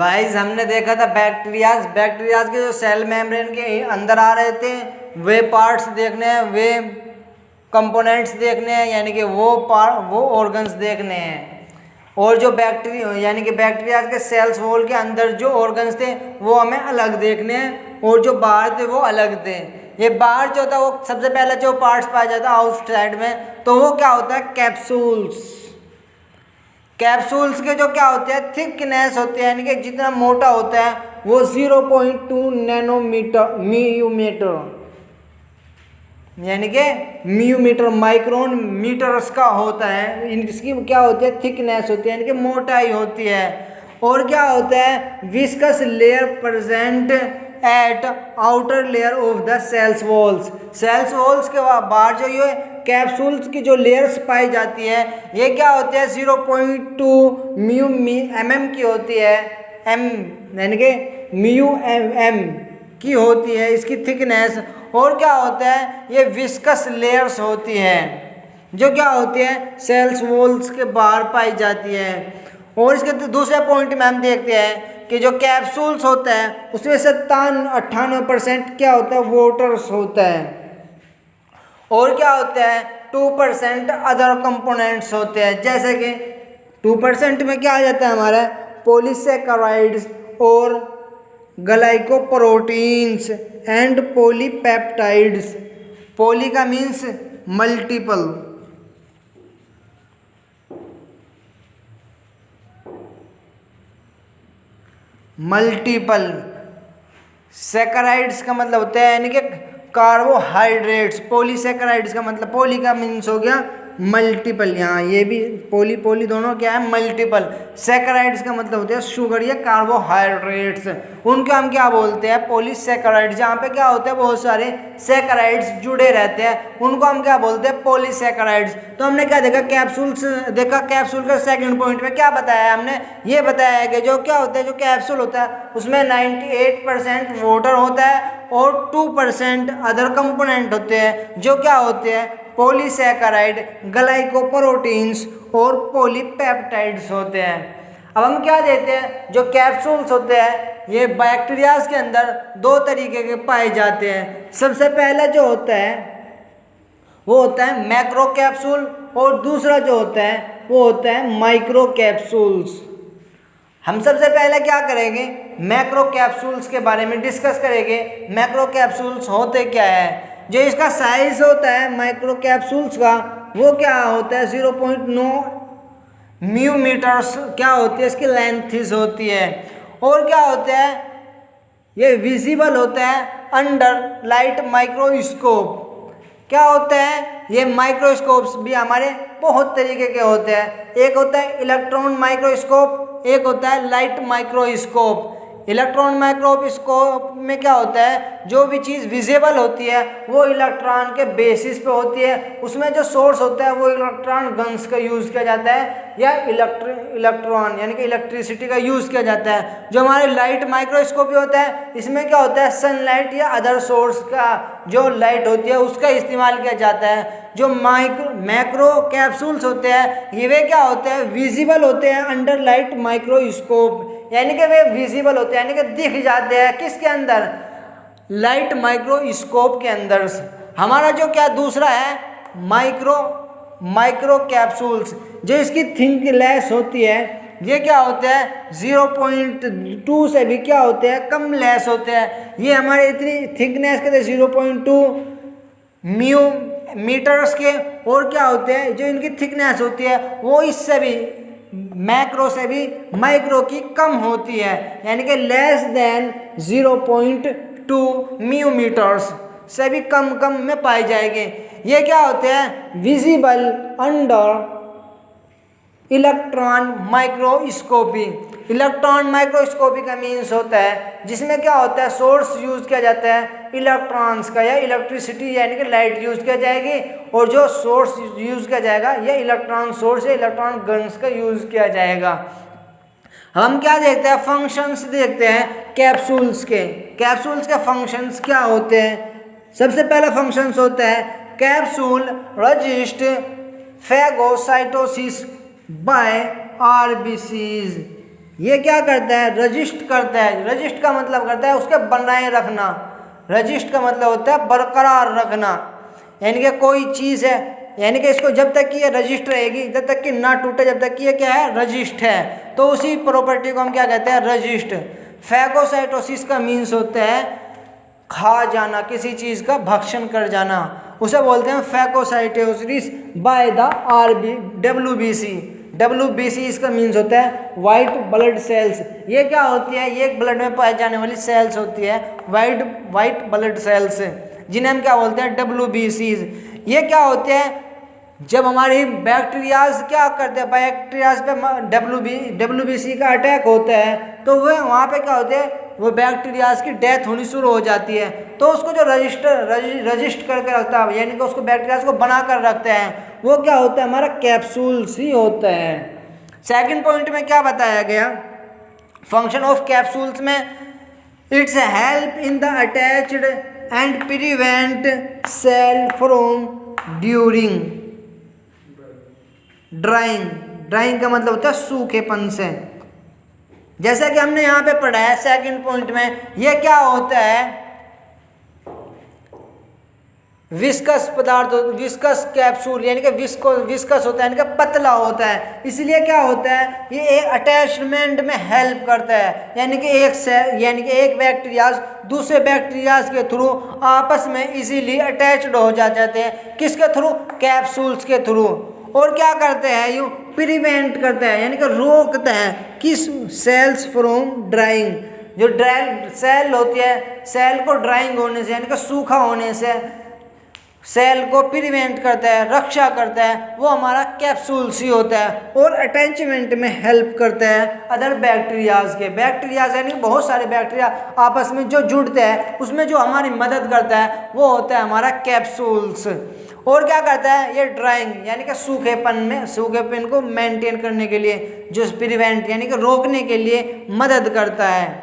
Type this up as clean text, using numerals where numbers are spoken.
Guys हमने देखा था बैक्टीरियाज के जो सेल मेम्ब्रेन के अंदर आ रहे थे, वे पार्ट्स देखने हैं, वे कंपोनेंट्स देखने हैं, यानी कि वो ऑर्गन्स देखने हैं। और जो बैक्टीरियाज के सेल्स वॉल के अंदर जो ऑर्गन्स थे वो हमें अलग देखने हैं, और जो बाहर थे वो अलग थे। ये बाहर जो था वो सबसे पहले जो पार्ट्स पाया जाता है आउटसाइड में, तो वो क्या होता है, कैप्सूल्स। कैप्सूल्स के जो क्या होते हैं, थिकनेस होते हैं, यानी कि जितना मोटा होता है वो 0.2 नैनोमीटर मिलीमीटर, यानी कि मिलीमीटर माइक्रोन मीटर्स का होता है। इसकी क्या होती है, थिकनेस होती है, यानी कि मोटाई होती है। और क्या होता है, viscous layer present at outer layer of the cells walls के बाहर जो ये कैप्सूल्स की जो लेयर्स पाई जाती है, ये क्या होती है, 0.2 mm की होती है, एम यानी कि μm की होती है इसकी थिकनेस। और क्या होता है, ये विस्कस लेयर्स होती है जो क्या होती है, सेल्स वॉल्स के बाहर पाई जाती है। और इसके दूसरे पॉइंट में हम देखते हैं कि जो कैप्सूल्स होता है उसमें 98% क्या होता है, वाटर्स होता है। और क्या होता है, 2% अदर कंपोनेंट्स होते हैं, जैसे कि 2% में क्या आ जाता है हमारा, पॉलीसैकेराइड्स और ग्लाइकोप्रोटीन्स एंड पॉलीपेप्टाइड्स। पॉली का मीन्स मल्टीपल, सैकेराइड्स का मतलब होता है यानी कि कार्बोहाइड्रेट्स। पॉलीसैकेराइड्स का मतलब, पॉली का मीन्स हो गया मल्टीपल, यहाँ ये भी पॉली दोनों क्या है, मल्टीपल। सैकेराइड्स का मतलब होता है शुगर या कार्बोहाइड्रेट्स, उनको हम क्या बोलते हैं, पॉलीसैकेराइड्स। जहाँ पे क्या होते हैं, बहुत सारे सैकेराइड्स जुड़े रहते हैं, उनको हम क्या बोलते हैं, पॉलीसैकेराइड्स। तो हमने क्या देखा, कैप्सूल्स देखा। कैप्सूल का सेकंड पॉइंट में क्या बताया है, हमने ये बताया है कि जो क्या होता है, जो कैप्सूल होता है उसमें 98% वाटर होता है और 2% अदर कंपोनेंट होते हैं, जो क्या होते हैं, पॉलीसैकेराइड, ग्लाइकोप्रोटीन्स और पॉलीपेप्टाइड्स होते हैं। अब हम क्या देते हैं, जो कैप्सूल्स होते हैं ये बैक्टीरियाज के अंदर दो तरीके के पाए जाते हैं। सबसे पहला जो होता है वो होता है मैक्रो कैप्सूल, और दूसरा जो होता है वो होता है माइक्रो कैप्सूल्स। हम सबसे पहले क्या करेंगे, मैक्रो कैप्सूल्स के बारे में डिस्कस करेंगे। मैक्रो कैप्सूल्स होते क्या है, जो इसका साइज होता है माइक्रो कैप्सूल्स का, वो क्या होता है, 0.9 मिलीमीटर्स क्या होती है, इसकी लेंथ्स होती है। और क्या होता है, ये विजिबल होता है अंडर लाइट माइक्रोस्कोप। क्या होता है, ये माइक्रोस्कोप्स भी हमारे बहुत तरीके के होते हैं। एक होता है इलेक्ट्रॉन माइक्रोस्कोप, एक होता है लाइट माइक्रोस्कोप। इलेक्ट्रॉन माइक्रोस्कोप में क्या होता है, जो भी चीज़ विजिबल होती है वो इलेक्ट्रॉन के बेसिस पे होती है, उसमें जो सोर्स होता है वो इलेक्ट्रॉन गन्स का यूज़ किया जाता है, या इलेक्ट्रॉन यानी कि इलेक्ट्रिसिटी का यूज़ किया जाता है। जो हमारे लाइट माइक्रोस्कोपी होता है, इसमें क्या होता है, सनलाइट या अदर सोर्स का जो लाइट होती है उसका इस्तेमाल किया जाता है। जो मैक्रो कैप्सूल्स होते हैं ये वे क्या होते हैं, विजिबल होते हैं अंडर लाइट माइक्रोस्कोप, यानी कि वे विजिबल होते हैं, यानी कि दिख जाते हैं किसके अंदर, लाइट माइक्रोस्कोप के अंदर। हमारा जो क्या दूसरा है माइक्रो कैप्सूल्स, जो इसकी थिकनेस होती है, ये क्या होते हैं 0.2 से भी क्या होते हैं, कम लेस होते हैं। ये हमारे इतनी थिकनेस के थे 0.2 मीटर्स के। और क्या होते हैं, जो इनकी थिकनेस होती है वो इससे भी मैक्रो से भी माइक्रो की कम होती है, यानी कि लेस देन 0.2 मिलीमीटर्स से भी कम में पाई जाएगी। ये क्या होते हैं, visible under electron microscopy. Electron microscopy का मीन्स होता है जिसमें क्या होता है, सोर्स यूज किया जाता है इलेक्ट्रॉन्स का, या इलेक्ट्रिसिटी यानी कि लाइट यूज किया जाएगी, और जो सोर्स यूज किया जाएगा या इलेक्ट्रॉन सोर्स या इलेक्ट्रॉन गन्स का यूज किया जाएगा। हम क्या देखते हैं, फंक्शंस देखते हैं कैप्सूल्स के। कैप्सूल्स के फंक्शंस क्या होते हैं, सबसे पहला फंक्शंस होता है capsule resist phagocytosis by RBCs, ये क्या करता है, रजिस्ट करता है। रजिस्ट का मतलब करता है उसके बनाए रखना। रजिस्ट का मतलब होता है बरकरार रखना, यानी कि कोई चीज़ है, यानी कि इसको जब तक कि ये रजिस्ट रहेगी, जब तक कि ना टूटे, जब तक कि ये क्या है, रजिस्ट है, तो उसी प्रॉपर्टी को हम क्या कहते हैं, रजिस्ट। फैगोसाइटोसिस का मीन्स होता है खा जाना, किसी चीज़ का भक्षण कर जाना, उसे बोलते हैं phagocytosis by the WBC। WBC इसका मीन्स होता है वाइट ब्लड सेल्स। ये क्या होती है, ये ब्लड में पाई जाने वाली सेल्स होती है, वाइट ब्लड सेल्स, जिन्हें हम क्या बोलते हैं, WBCs। ये क्या होते हैं, जब हमारी बैक्टीरियाज क्या करते हैं, बैक्टीरियाज पे WBC का अटैक होता है, तो वह वहाँ पे क्या होते हैं, वो बैक्टीरियाज की डेथ होनी शुरू हो जाती है। तो उसको जो रजिस्ट करके रखता है, यानी कि उसको बैक्टीरियाज को बना कर रखते हैं, वो क्या होता है, हमारा कैप्सूल्स ही होता है। सेकंड पॉइंट में क्या बताया गया, फंक्शन ऑफ कैप्सूल्स में, it's help in the attached and prevent cell from during drying का मतलब होता है सूखेपन से। जैसा कि हमने यहाँ पे पढ़ा है सेकंड पॉइंट में, ये क्या होता है, विस्कस पदार्थ, विस्कस कैप्सूल, यानी कि विस्कस होता है, यानी कि पतला होता है, इसलिए क्या होता है, ये एक अटैचमेंट में हेल्प करता है, यानी कि एक बैक्टीरियाज दूसरे बैक्टीरियाज के थ्रू आपस में इजीली अटैच्ड हो जाते हैं, किसके थ्रू, कैप्सूल्स के थ्रू। और क्या करते हैं, यूँ प्रिवेंट करते हैं, यानी कि रोकता है किस, सेल्स फ्रॉम ड्राइंग। जो सेल होती है, सेल को ड्राइंग होने से, यानी कि सूखा होने से सेल को प्रिवेंट करता है, रक्षा करता है, वो हमारा कैप्सूल्स ही होता है। और अटैचमेंट में हेल्प करता है अदर बैक्टीरियाज यानी बहुत सारे बैक्टीरिया आपस में जो जुड़ते हैं, उसमें जो हमारी मदद करता है वो होता है हमारा कैप्सूल्स। और क्या करता है, ये ड्राइंग यानी कि सूखेपन को मेंटेन करने के लिए, जो प्रिवेंट यानी कि रोकने के लिए मदद करता है।